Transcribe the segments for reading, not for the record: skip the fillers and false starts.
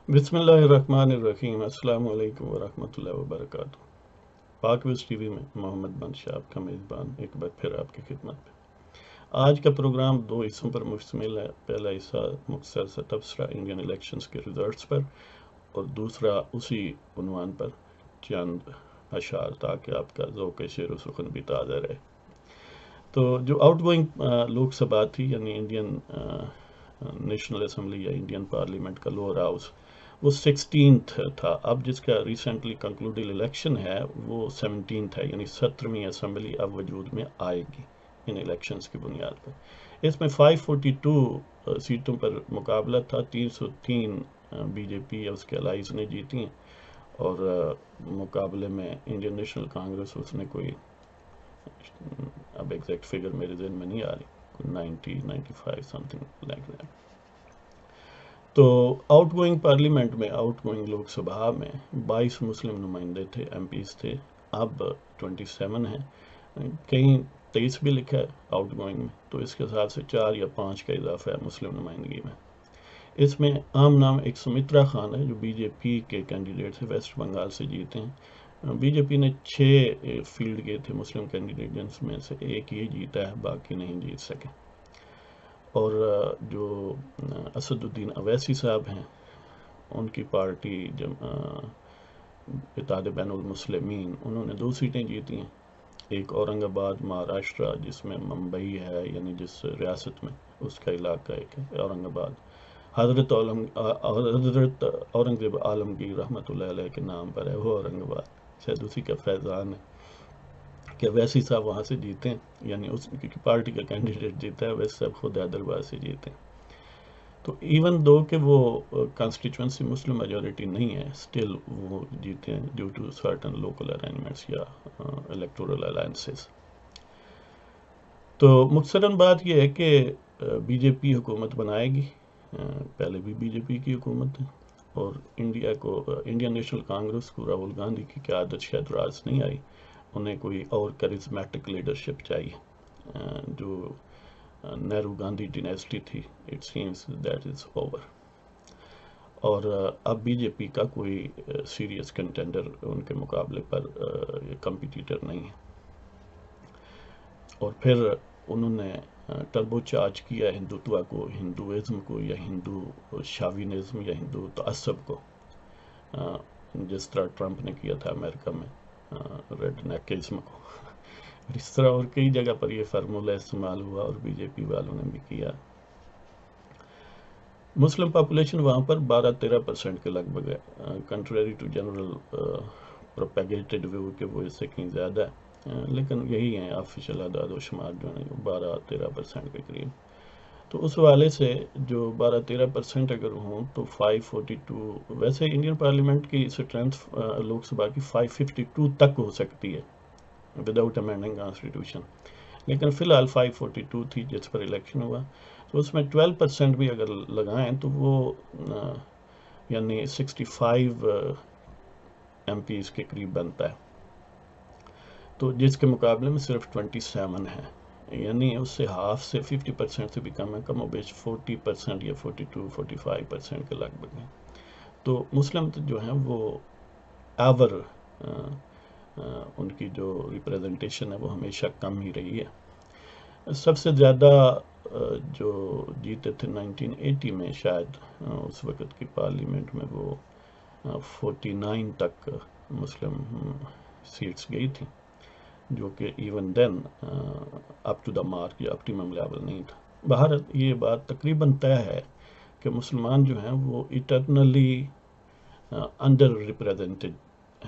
بسم اللہ الرحمن الرحیم، السلام علیکم ورحمۃ اللہ وبرکاتہ۔ پاک ویز ٹی وی میں محمد بن شاہ آپ کا میزبان ایک بار پھر آپ کی خدمت میں۔ آج کا پروگرام دو حصوں پر مشتمل ہے۔ پہلا حصہ مختصر سا تبصرہ انڈین الیکشنز کے ریزلٹس پر، اور دوسرا اسی عنوان پر چند اشعار، تاکہ آپ کا ذوق شعر و سخن بھی تازہ رہے۔ تو جو آؤٹ گوئنگ لوک سبھا تھی، یعنی انڈین نیشنل اسمبلی یا انڈین پارلیمنٹ کا لوور ہاؤس، وہ 16th تھا۔ اب جس کا ریسنٹلی کنکلوڈیڈ الیکشن ہے وہ 17th ہے، یعنی 17ویں اسمبلی اب وجود میں آئے گی ان الیکشنز کی بنیاد پر۔ اس میں 542 سیٹوں پر مقابلہ تھا، 303 بی جے پی یا اس کے الائز نے جیتی ہیں، اور مقابلے میں انڈین نیشنل کانگریس، اس نے کوئی اب ایگزیکٹ فگر میرے ذہن میں نہیں آ رہی، 95 سم تھنگ لائک دیٹ۔ تو آؤٹ گوئنگ پارلیمنٹ میں، آؤٹ گوئنگ لوک سبھا میں 22 مسلم نمائندے تھے، ایم پیز تھے، اب 27 ہیں، کہیں 23 بھی لکھا ہے آؤٹ گوئنگ میں، تو اس کے ساتھ سے 4 یا 5 کا اضافہ ہے مسلم نمائندگی میں۔ اس میں عام نام ایک سمترا خان ہے، جو بی جے پی کے کینڈیڈیٹ سے ویسٹ بنگال سے جیتے ہیں۔ بی جے پی نے 6 فیلڈ کیے تھے مسلم کینڈیڈیٹس میں سے ایک یہ جیتا ہے، باقی نہیں جیت سکے۔ اور جو اسد الدین اویسی صاحب ہیں، ان کی پارٹی اتحاد بین المسلمین، انہوں نے 2 سیٹیں جیتی ہیں، ایک اورنگ آباد مہاراشٹرا، جس میں ممبئی ہے، یعنی جس ریاست میں اس کا علاقہ ایک ہے اورنگ آباد، حضرت اورنگزیب عالمگیر رحمۃ اللہ علیہ کے نام پر ہے وہ اورنگ آباد، شاید اسی کا فیضان ہے کہ ویسی صاحب وہاں سے جیتے ہیں، یعنی اس کی پارٹی کا کینڈیڈیٹ جیتا ہے، ویسے صاحب خود حیدرآباد سے جیتے ہیں۔ تو ایون دو کہ وہ کانسٹیچوئنسی مسلم میجورٹی نہیں ہے، اسٹل وہ جیتے ہیں due to certain local arrangements یا الیکٹورل الائنسز۔ تو مختصراً بات یہ ہے کہ بی جے پی حکومت بنائے گی، پہلے بھی بی جے پی کی حکومت ہے، اور انڈین نیشنل کانگریس کو راہل گاندھی کی قیادت شاید راز نہیں آئی، انہیں کوئی اور کرزمیٹک لیڈرشپ چاہیے۔ جو نہرو گاندھی ڈینیسٹی تھی، it seems that is over, اور اب بی جے پی کا کوئی سیریس کنٹینڈر ان کے مقابلے پر کمپیٹیٹر نہیں ہے۔ اور پھر انہوں نے ٹربو چارج کیا ہندوتوا کو، ہندوازم کو، یا ہندو شاوینزم یا ہندو تعصب کو، جس طرح ٹرمپ نے کیا تھا امریکہ میں ریڈ نیکزم کو، اس طرح اور کئی جگہ پر یہ فارمولہ استعمال ہوا، اور بی جے پی والوں نے بھی کیا۔ مسلم پاپولیشن وہاں پر 12-13% کے لگ بھگ ہے، کنٹریری ٹو جنرل پروپیگیٹڈ ویو کہ وہ اس سے کہیں زیادہ ہے، لیکن یہی ہیں آفیشیل اعداد و شمار جو ہیں 12-13% کے قریب۔ تو اس حوالے سے جو 12-13% اگر ہوں تو 542، ویسے انڈین پارلیمنٹ کی اسٹرینتھ لوک سبھا کی 552 تک ہو سکتی ہے وداؤٹ امینڈنگ کانسٹیٹیوشن، لیکن فی الحال 542 تھی جس پر الیکشن ہوا، تو اس میں 12% بھی اگر لگائیں تو وہ یعنی 65 ایم پیز کے قریب بنتا ہے، تو جس کے مقابلے میں صرف 27 ہے، یعنی اس سے ہاف سے 50% سے بھی کم ہے، کم و بیش 40% یا 42-45% کے لگ بھگ ہیں۔ تو مسلم جو ہیں وہ ایور ان کی جو ریپریزنٹیشن ہے وہ ہمیشہ کم ہی رہی ہے۔ سب سے زیادہ جو جیتے تھے 1980 میں، شاید اس وقت کی پارلیمنٹ میں وہ 49 تک مسلم سیٹس گئی تھی، جو کہ even then up to the mark یا اپٹیمم لیول نہیں تھا۔ بہر یہ بات تقریباً طے ہے کہ مسلمان جو ہیں وہ ایٹرنلی انڈر ریپریزنٹڈ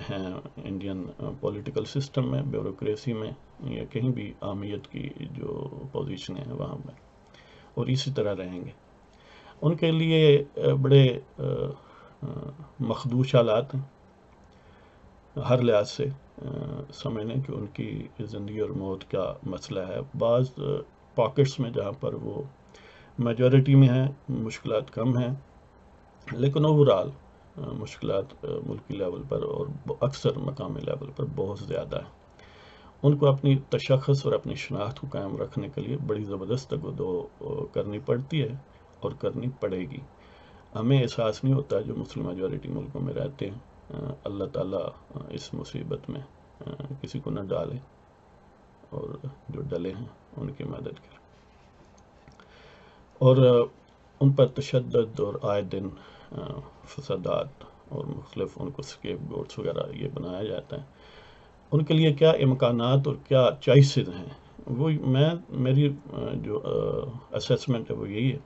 ہیں انڈین پولیٹیکل سسٹم میں، بیوروکریسی میں، یا کہیں بھی عامیت کی جو پوزیشن ہے وہاں میں، اور اسی طرح رہیں گے۔ ان کے لیے بڑے مخدوش حالات ہیں ہر لحاظ سے، سمجھنے کہ ان کی زندگی اور موت کا مسئلہ ہے۔ بعض پاکٹس میں جہاں پر وہ میجورٹی میں ہیں مشکلات کم ہیں، لیکن اوورآل مشکلات ملکی لیول پر اور اکثر مقامی لیول پر بہت زیادہ ہیں۔ ان کو اپنی تشخص اور اپنی شناخت کو قائم رکھنے کے لیے بڑی زبردست تگودو کرنی پڑتی ہے اور کرنی پڑے گی۔ ہمیں احساس نہیں ہوتا جو مسلم میجورٹی ملکوں میں رہتے ہیں، اللہ تعالیٰ اس مصیبت میں کسی کو نہ ڈالے، اور جو ڈلے ہیں ان کی مدد کرے، اور ان پر تشدد اور آئے دن فسادات اور مختلف ان کو اسکیپ گوٹس وغیرہ یہ بنایا جاتا ہے، ان کے لیے کیا امکانات اور کیا چوائسز ہیں، وہ میری جو اسیسمنٹ ہے وہ یہی ہے،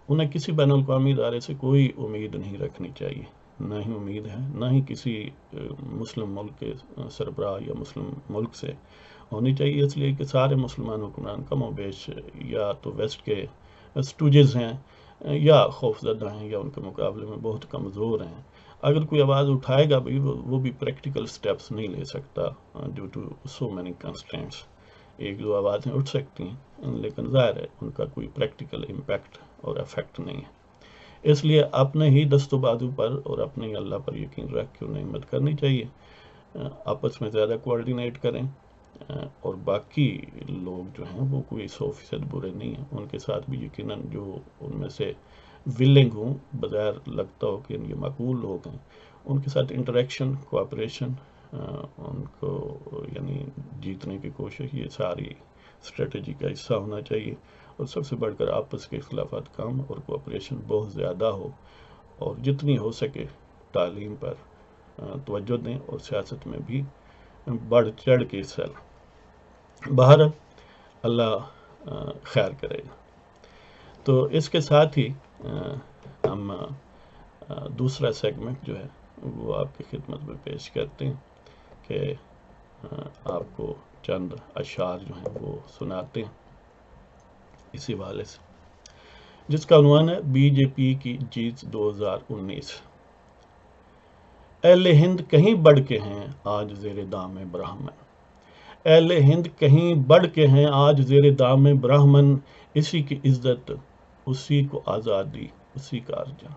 انہیں کسی بین الاقوامی ادارے سے کوئی امید نہیں رکھنی چاہیے، نہ ہی امید ہے، نہ ہی کسی مسلم ملک کے سربراہ یا مسلم ملک سے ہونی چاہیے، اس لیے کہ سارے مسلمان حکمران کم و بیش یا تو ویسٹ کے اسٹوجز ہیں یا خوف زدہ ہیں یا ان کے مقابلے میں بہت کمزور ہیں۔ اگر کوئی آواز اٹھائے گا بھی وہ بھی پریکٹیکل سٹیپس نہیں لے سکتا due to so many constraints, ایک دو آوازیں اٹھ سکتی ہیں لیکن ظاہر ہے ان کا کوئی پریکٹیکل امپیکٹ اور افیکٹ نہیں ہے، اس لیے اپنے ہی دست و بازو پر اور اپنے ہی اللہ پر یقین رکھ کے انہیں ہمت کرنی چاہیے، آپس میں زیادہ کوآرڈینیٹ کریں، اور باقی لوگ جو ہیں وہ کوئی 100% برے نہیں ہیں، ان کے ساتھ بھی یقیناً جو ان میں سے ولنگ ہوں، بظاہر لگتا ہو کہ یہ معقول لوگ ہیں، ان کے ساتھ انٹریکشن، کوآپریشن، ان کو یعنی جیتنے کی کوشش، یہ ساری اسٹریٹجی کا حصہ ہونا چاہیے، اور سب سے بڑھ کر آپس کے اختلافات کم اور کوآپریشن بہت زیادہ ہو، اور جتنی ہو سکے تعلیم پر توجہ دیں اور سیاست میں بھی بڑھ چڑھ کے حصہ لیں۔ باہر اللہ خیر کرے گا۔ تو اس کے ساتھ ہی ہم دوسرا سیگمنٹ جو ہے وہ آپ کی خدمت میں پیش کرتے ہیں کہ آپ کو چند اشعار جو ہیں وہ سناتے ہیں اسی حوالے سے، جس کا عنوان ہے بی جے پی کی جیت 2019۔ اہل ہند کہیں بڑھ کے ہیں آج زیر دام برہمن، اہل ہند کہیں بڑھ کے ہیں آج زیر دام برہمن، اسی کی عزت اسی کو آزادی اسی کا ارجن۔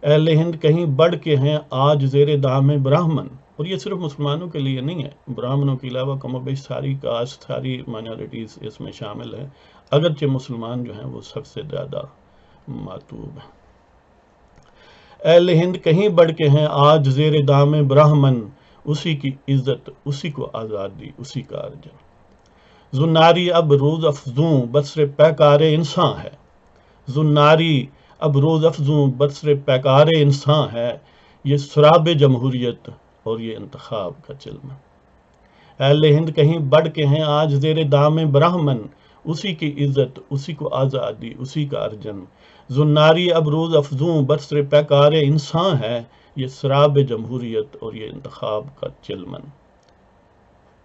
اہل ہند کہیں بڑھ کے ہیں آج زیر دام برہمن، اور یہ صرف مسلمانوں کے لیے نہیں ہے، برہمنوں کے علاوہ کم و بیش ساری کاسٹ، ساری مائنورٹیز اس میں شامل ہیں، اگرچہ مسلمان جو ہیں وہ سب سے زیادہ معتوب ہیں۔ اہل ہند کہیں بڑھ کے ہیں آج زیر دام برہمن، اسی کی عزت اسی کو آزادی اسی کا ارجن۔ زناری اب روز افزوں بسر پیکار انسان ہے، زناری اب روز افزوں بسر پیکار انسان ہے، یہ سراب جمہوریت اور یہ انتخاب کا چلمن۔ اہل ہند کہیں بڑھ کے ہیں آج زیر دام برہمن، اسی کی عزت اسی کو آزادی اسی کا ارجن۔ زناری اب روز افزوں بسر پیکار انسان ہے، یہ سراب جمہوریت اور یہ انتخاب کا چلمن۔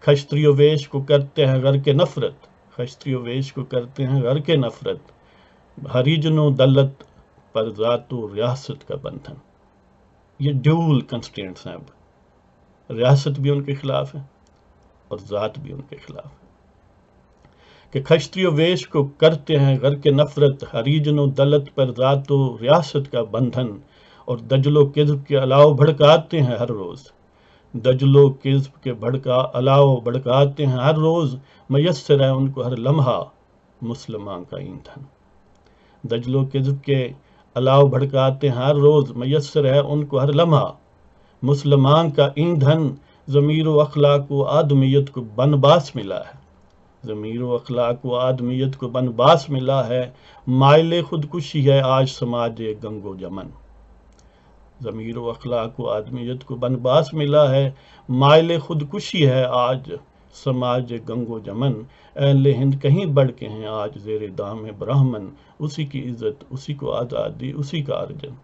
کھشتری و ویش کو کرتے ہیں غر کے نفرت، کھشتری و ویش کو کرتے ہیں غر کے نفرت، ہریجن و دلت پر ذات و ریاست کا بندھن۔ یہ ڈیول کنسٹرینٹس ہیں، اب ریاست بھی ان کے خلاف ہے اور ذات بھی ان کے خلاف ہے، کہ کھشتری و ویش کو کرتے ہیں غر کے نفرت، ہریجن و دلت پر ذات و ریاست کا بندھن، اور دجل و کذب کے الاؤ بھڑکاتے ہیں ہر روز، دجل و کذب کے الاؤ بھڑکاتے ہیں ہر روز، میسر ہے ان کو ہر لمحہ مسلمان کا ایندھن۔ دجل و کذب کے الاؤ بھڑکاتے ہیں ہر روز، میسر ہے ان کو ہر لمحہ مسلمان کا ایندھن۔ ضمیر و اخلاق و آدمیت کو بنباس ملا ہے، ضمیر و اخلاق و آدمیت کو بنباس ملا ہے، مائل خودکشی ہے آج سماج گنگ و جمن۔ ضمیر و اخلاق و آدمیت کو بنباس ملا ہے، مائل خودکشی ہے آج سماج گنگ و جمن۔ اہل ہند کہیں بڑھ کے ہیں آج زیر دام برہمن، اسی کی عزت اسی کو آزادی اسی کا ارجن۔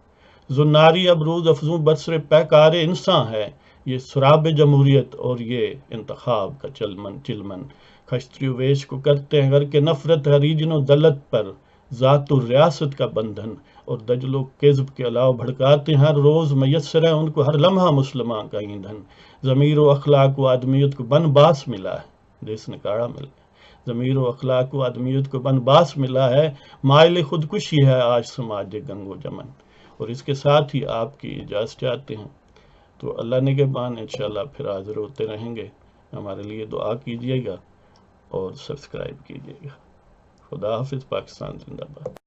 زناری اب روز افزوں بسر پیکار انسان ہے، یہ سراب جمہوریت اور یہ انتخاب کا چلمن۔ کھشتری و ویش کو کرتے ہیں غر کے نفرت، ہریجن و دلت پر ذات و ریاست کا بندھن، اور دجل و کذب کے الاؤ بھڑکاتے ہیں ہر روز، میسر ہے ان کو ہر لمحہ مسلمان کا ایندھن۔ ضمیر و اخلاق و آدمیت کو بنباس ملا ہے، جس نے کاڑا مل ضمیر و اخلاق و آدمیت کو بنباس ملا ہے، مائل خودکشی ہے آج سماج گنگ و جمن۔ اور اس کے ساتھ ہی آپ کی اجازت چاہتے ہیں، تو اللہ نگہبان، انشاءاللہ پھر حاضر ہوتے رہیں گے، ہمارے لیے دعا کیجیے گا اور سبسکرائب کیجیے گا۔ خدا حافظ، پاکستان زندہ باد۔